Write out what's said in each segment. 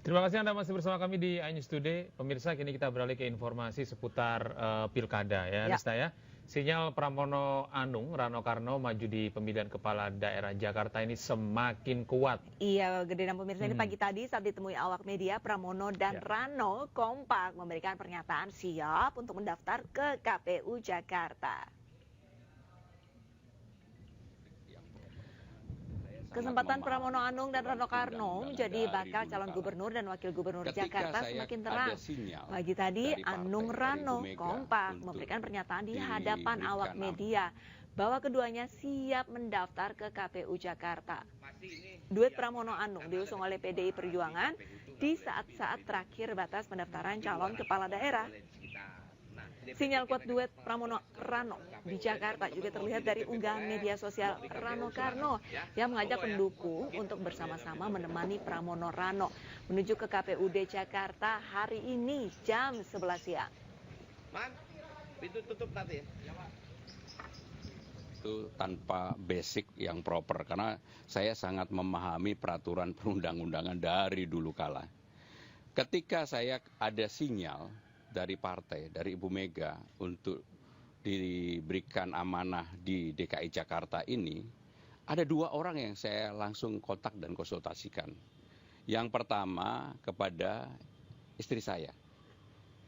Terima kasih Anda masih bersama kami di iNews Today. Pemirsa, kini kita beralih ke informasi seputar pilkada ya, Nista ya. Sinyal Pramono Anung Rano Karno maju di pemilihan kepala daerah Jakarta ini semakin kuat. Iya, Gede dan pemirsa, ini pagi tadi saat ditemui awak media, Pramono dan Rano kompak memberikan pernyataan siap untuk mendaftar ke KPU Jakarta. Kesempatan Pramono Anung dan Rano Karno menjadi bakal calon gubernur dan wakil gubernur Jakarta semakin terang. Pagi tadi Anung Rano kompak memberikan pernyataan di hadapan awak media bahwa keduanya siap mendaftar ke KPU Jakarta. Duet Pramono Anung diusung oleh PDI Perjuangan di saat-saat terakhir batas pendaftaran calon kepala daerah. Sinyal kuat duet Pramono Rano di Jakarta juga terlihat dari unggahan media sosial Rano Karno yang mengajak pendukung untuk bersama-sama menemani Pramono Rano menuju ke KPUD Jakarta hari ini jam 11 siang. Man, pintu tutup nanti ya. Itu tanpa basic yang proper, karena saya sangat memahami peraturan perundang-undangan dari dulu kala. Ketika saya ada sinyal dari partai, dari Ibu Mega untuk diberikan amanah di DKI Jakarta ini, ada dua orang yang saya langsung kontak dan konsultasikan. Yang pertama kepada istri saya,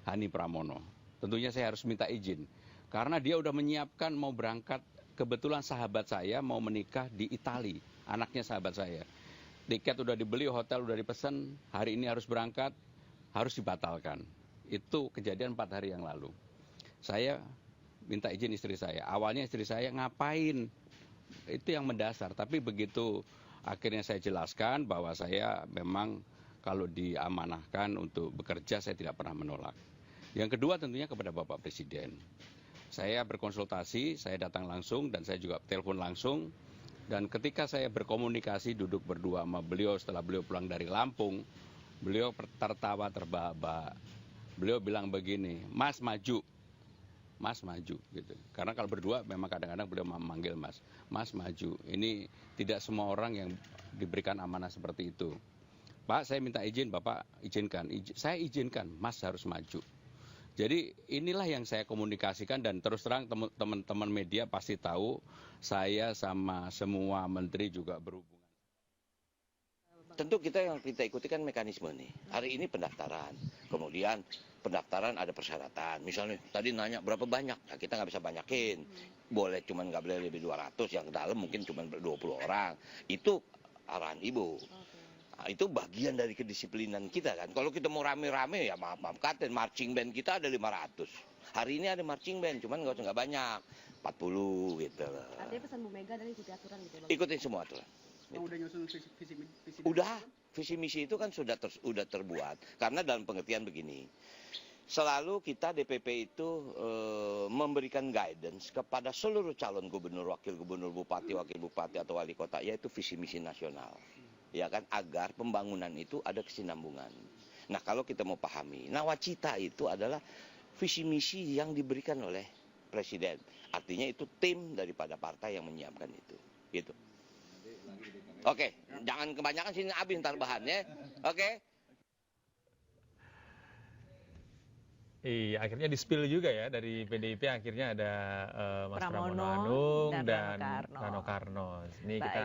Hani Pramono. Tentunya saya harus minta izin, karena dia udah menyiapkan mau berangkat, kebetulan sahabat saya mau menikah di Itali, anaknya sahabat saya. Tiket udah dibeli, hotel udah dipesan, hari ini harus berangkat, harus dibatalkan. Itu kejadian 4 hari yang lalu. Saya minta izin istri saya. Awalnya istri saya ngapain? Itu yang mendasar. Tapi begitu akhirnya saya jelaskan bahwa saya memang kalau diamanahkan untuk bekerja saya tidak pernah menolak. Yang kedua tentunya kepada Bapak Presiden. Saya berkonsultasi, saya datang langsung dan saya juga telepon langsung. Dan ketika saya berkomunikasi duduk berdua sama beliau setelah beliau pulang dari Lampung, beliau tertawa terbahak-bahak. Beliau bilang begini, Mas maju gitu. Karena kalau berdua memang kadang-kadang beliau memanggil Mas maju. Ini tidak semua orang yang diberikan amanah seperti itu. Pak, saya minta izin, Bapak izinkan. Saya izinkan, Mas harus maju. Jadi inilah yang saya komunikasikan dan terus terang teman-teman media pasti tahu saya sama semua menteri juga berhubungan. Tentu yang kita ikuti kan mekanisme nih. Hari ini pendaftaran, kemudian pendaftaran ada persyaratan. Misalnya tadi nanya berapa banyak, nah, kita nggak bisa banyakin. Boleh cuman nggak boleh lebih 200, yang dalam mungkin cuma 20 orang. Itu arahan Ibu. Nah, itu bagian dari kedisiplinan kita kan. Kalau kita mau rame-rame ya maaf katen, marching band kita ada 500. Hari ini ada marching band, cuman nggak banyak, 40 gitu. Artinya pesan Bu Mega dari ikuti aturan gitu ya, Bang? Ikutin semua aturan. Udah nyusun visi Udah, visi misi itu kan sudah terbuat. Karena dalam pengertian begini, selalu kita DPP itu memberikan guidance kepada seluruh calon gubernur, wakil gubernur, bupati, wakil bupati atau wali kota, yaitu visi misi nasional, ya kan, agar pembangunan itu ada kesinambungan. Nah, kalau kita mau pahami, nawacita itu adalah visi misi yang diberikan oleh presiden. Artinya itu tim daripada partai yang menyiapkan itu, gitu. Oke, jangan kebanyakan sini habis ntar bahannya. Oke. Iya, akhirnya di-spill juga ya dari PDIP, akhirnya ada Mas Pramono Anung dan Rano Karno. Ini Baik. kita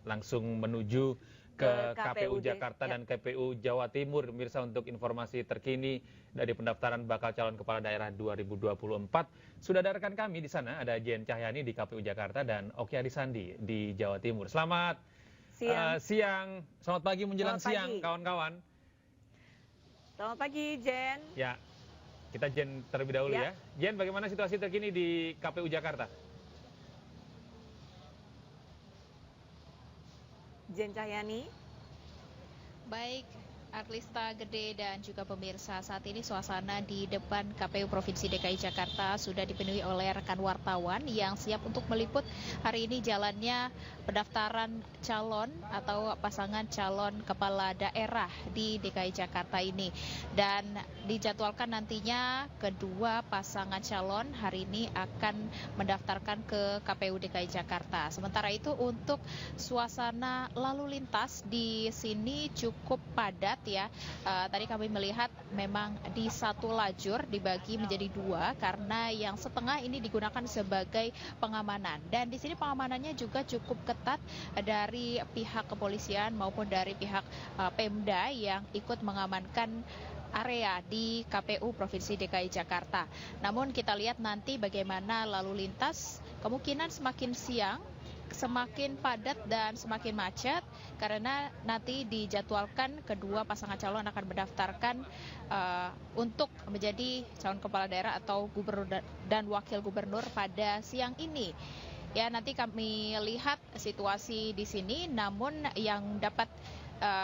langsung menuju ke KPU Jakarta dan KPU Jawa Timur, pemirsa, untuk informasi terkini dari pendaftaran bakal calon kepala daerah 2024. Sudah ada rekan kami di sana, ada Jen Cahyani di KPU Jakarta dan Oki Adisandi di Jawa Timur. Selamat siang, selamat pagi menjelang siang kawan-kawan. Selamat pagi, Jen. Ya, kita Jen terlebih dahulu ya. Jen, bagaimana situasi terkini di KPU Jakarta? Jen Cahyani. Baik, Arlista, Gede, dan juga pemirsa, saat ini suasana di depan KPU Provinsi DKI Jakarta sudah dipenuhi oleh rekan wartawan yang siap untuk meliput hari ini jalannya pendaftaran calon atau pasangan calon kepala daerah di DKI Jakarta ini. Dan dijadwalkan nantinya kedua pasangan calon hari ini akan mendaftarkan ke KPU DKI Jakarta. Sementara itu untuk suasana lalu lintas di sini cukup padat padat ya. Tadi kami melihat memang di satu lajur dibagi menjadi dua karena yang setengah ini digunakan sebagai pengamanan. Dan di sini pengamanannya juga cukup ketat dari pihak kepolisian maupun dari pihak Pemda yang ikut mengamankan area di KPU Provinsi DKI Jakarta. Namun kita lihat nanti bagaimana lalu lintas, kemungkinan semakin siang semakin padat dan semakin macet karena nanti dijadwalkan kedua pasangan calon akan mendaftarkan untuk menjadi calon kepala daerah atau gubernur dan wakil gubernur pada siang ini. Ya, nanti kami lihat situasi di sini, namun yang dapat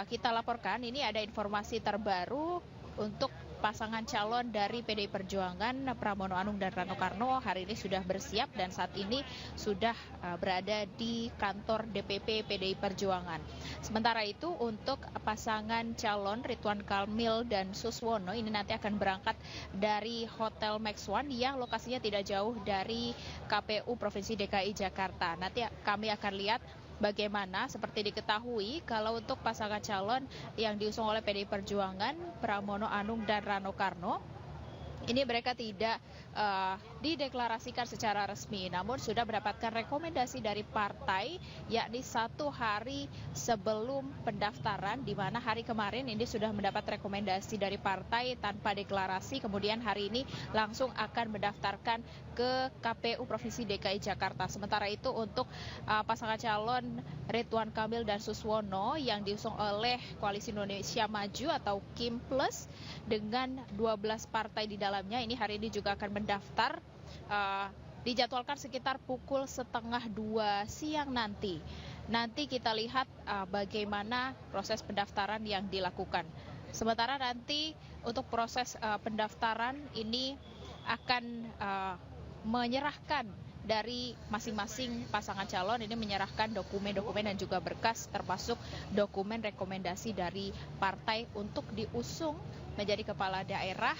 kita laporkan ini ada informasi terbaru untuk pasangan calon dari PDI Perjuangan Pramono Anung dan Rano Karno hari ini sudah bersiap dan saat ini sudah berada di kantor DPP PDI Perjuangan. Sementara itu untuk pasangan calon Ridwan Kamil dan Suswono ini nanti akan berangkat dari Hotel Max One yang lokasinya tidak jauh dari KPU Provinsi DKI Jakarta. Nanti kami akan lihat bagaimana seperti diketahui kalau untuk pasangan calon yang diusung oleh PDI Perjuangan Pramono Anung dan Rano Karno ini mereka tidak dideklarasikan secara resmi, namun sudah mendapatkan rekomendasi dari partai yakni 1 hari sebelum pendaftaran, di mana hari kemarin ini sudah mendapat rekomendasi dari partai tanpa deklarasi, kemudian hari ini langsung akan mendaftarkan ke KPU Provinsi DKI Jakarta. Sementara itu untuk pasangan calon Ridwan Kamil dan Suswono yang diusung oleh Koalisi Indonesia Maju atau KIM Plus dengan 12 partai di dalamnya, ini hari ini juga akan mendaftar, dijadwalkan sekitar pukul 1:30 siang nanti. Nanti kita lihat bagaimana proses pendaftaran yang dilakukan. Sementara nanti untuk proses pendaftaran ini akan menyerahkan dari masing-masing pasangan calon ini menyerahkan dokumen-dokumen dan juga berkas termasuk dokumen rekomendasi dari partai untuk diusung menjadi kepala daerah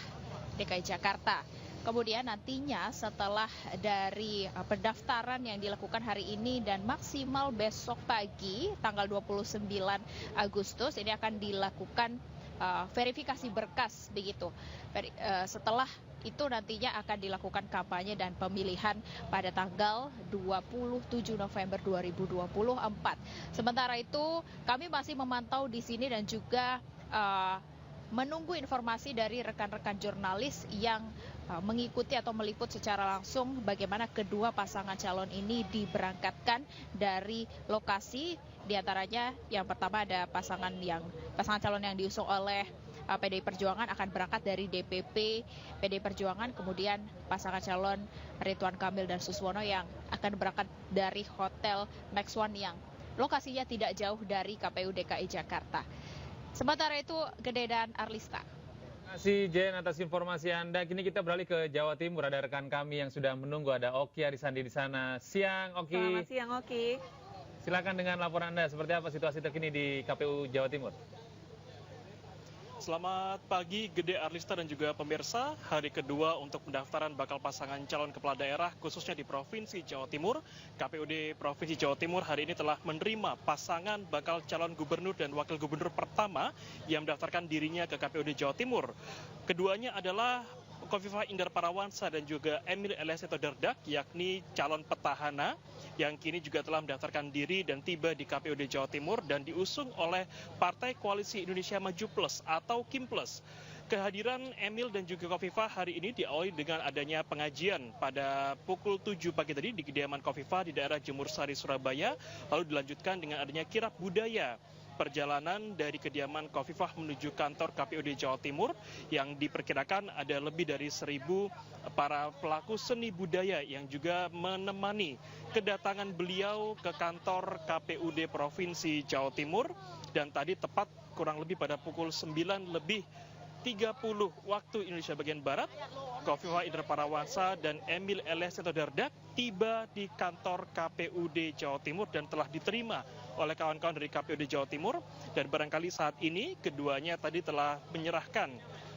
DKI Jakarta. Kemudian nantinya setelah dari pendaftaran yang dilakukan hari ini dan maksimal besok pagi tanggal 29 Agustus ini akan dilakukan verifikasi berkas begitu. Setelah itu nantinya akan dilakukan kampanye dan pemilihan pada tanggal 27 November 2024. Sementara itu kami masih memantau di sini dan juga menunggu informasi dari rekan-rekan jurnalis yang mengikuti atau meliput secara langsung bagaimana kedua pasangan calon ini diberangkatkan dari lokasi. Di antaranya yang pertama ada pasangan calon yang diusung oleh PDI Perjuangan akan berangkat dari DPP PDI Perjuangan, kemudian pasangan calon Ridwan Kamil dan Suswono yang akan berangkat dari Hotel Max One yang lokasinya tidak jauh dari KPU DKI Jakarta. Sementara itu, Gede dan Arlista. Terima kasih Jen atas informasi Anda. Kini kita beralih ke Jawa Timur. Ada rekan kami yang sudah menunggu, ada Oki Arisandi di sana. Siang Oki. Selamat siang Oki. Silakan dengan laporan Anda, seperti apa situasi terkini di KPU Jawa Timur? Selamat pagi Gede, Arlista dan juga pemirsa. Hari kedua untuk pendaftaran bakal pasangan calon kepala daerah khususnya di Provinsi Jawa Timur. KPUD Provinsi Jawa Timur hari ini telah menerima pasangan bakal calon gubernur dan wakil gubernur pertama yang mendaftarkan dirinya ke KPUD Jawa Timur. Keduanya adalah Khofifah Indar Parawansa dan juga Emil Elias atau Dardak, yakni calon petahana yang kini juga telah mendaftarkan diri dan tiba di KPUD Jawa Timur dan diusung oleh Partai Koalisi Indonesia Maju Plus atau KIM Plus. Kehadiran Emil dan juga Khofifah hari ini diawali dengan adanya pengajian pada pukul 7 pagi tadi di kediaman Khofifah di daerah Jemur Sari, Surabaya, lalu dilanjutkan dengan adanya kirap budaya. Perjalanan dari kediaman Khofifah menuju kantor KPUD Jawa Timur yang diperkirakan ada lebih dari 1.000 para pelaku seni budaya yang juga menemani kedatangan beliau ke kantor KPUD Provinsi Jawa Timur. Dan tadi tepat kurang lebih pada pukul 9:30 waktu Indonesia bagian Barat, Khofifah Indar Parawansa dan Emil Elias atau Dardak tiba di kantor KPUD Jawa Timur dan telah diterima oleh kawan-kawan dari KPUD Jawa Timur. Dan barangkali saat ini keduanya tadi telah menyerahkan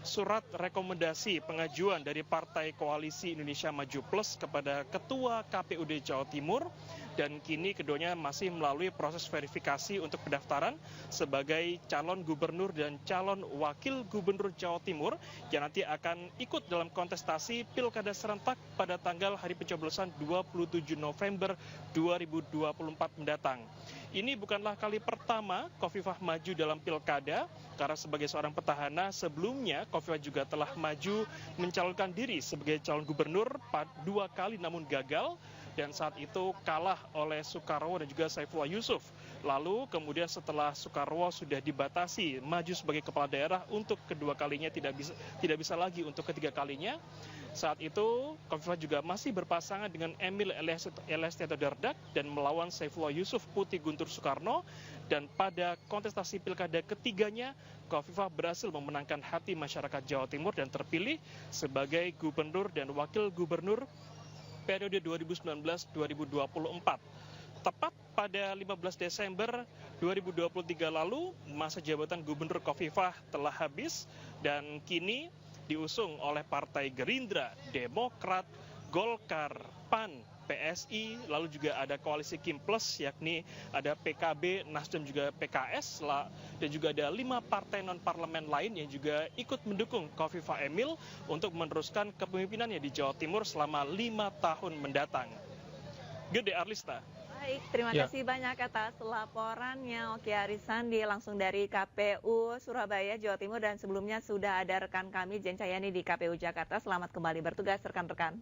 surat rekomendasi pengajuan dari Partai Koalisi Indonesia Maju Plus kepada Ketua KPUD Jawa Timur dan kini keduanya masih melalui proses verifikasi untuk pendaftaran sebagai calon gubernur dan calon wakil gubernur Jawa Timur yang nanti akan ikut dalam kontestasi Pilkada serentak pada tanggal hari pencoblosan 27 November 2024 mendatang. Ini bukanlah kali pertama Khofifah maju dalam pilkada, karena sebagai seorang petahana sebelumnya Khofifah juga telah maju mencalonkan diri sebagai calon gubernur 2 kali namun gagal, dan saat itu kalah oleh Soekarwo dan juga Saifullah Yusuf. Lalu kemudian setelah Soekarwo sudah dibatasi maju sebagai kepala daerah untuk kedua kalinya, tidak bisa lagi untuk ketiga kalinya. Saat itu Khofifah juga masih berpasangan dengan Emil Elestianto Dardak dan melawan Saifullah Yusuf Putih Guntur Soekarno, dan pada kontestasi pilkada ketiganya Khofifah berhasil memenangkan hati masyarakat Jawa Timur dan terpilih sebagai gubernur dan wakil gubernur periode 2019-2024. Tepat pada 15 Desember 2023 lalu, masa jabatan Gubernur Khofifah telah habis dan kini diusung oleh Partai Gerindra, Demokrat, Golkar, PAN, PSI, lalu juga ada koalisi Kim Plus, yakni ada PKB, Nasdem juga PKS, dan juga ada 5 partai non-parlemen lain yang juga ikut mendukung Khofifah Emil untuk meneruskan kepemimpinannya di Jawa Timur selama 5 tahun mendatang. Gede Arlista. Baik, terima kasih banyak atas laporannya Oki Arisandi langsung dari KPU Surabaya, Jawa Timur, dan sebelumnya sudah ada rekan kami Jen Cayani di KPU Jakarta. Selamat kembali bertugas rekan-rekan.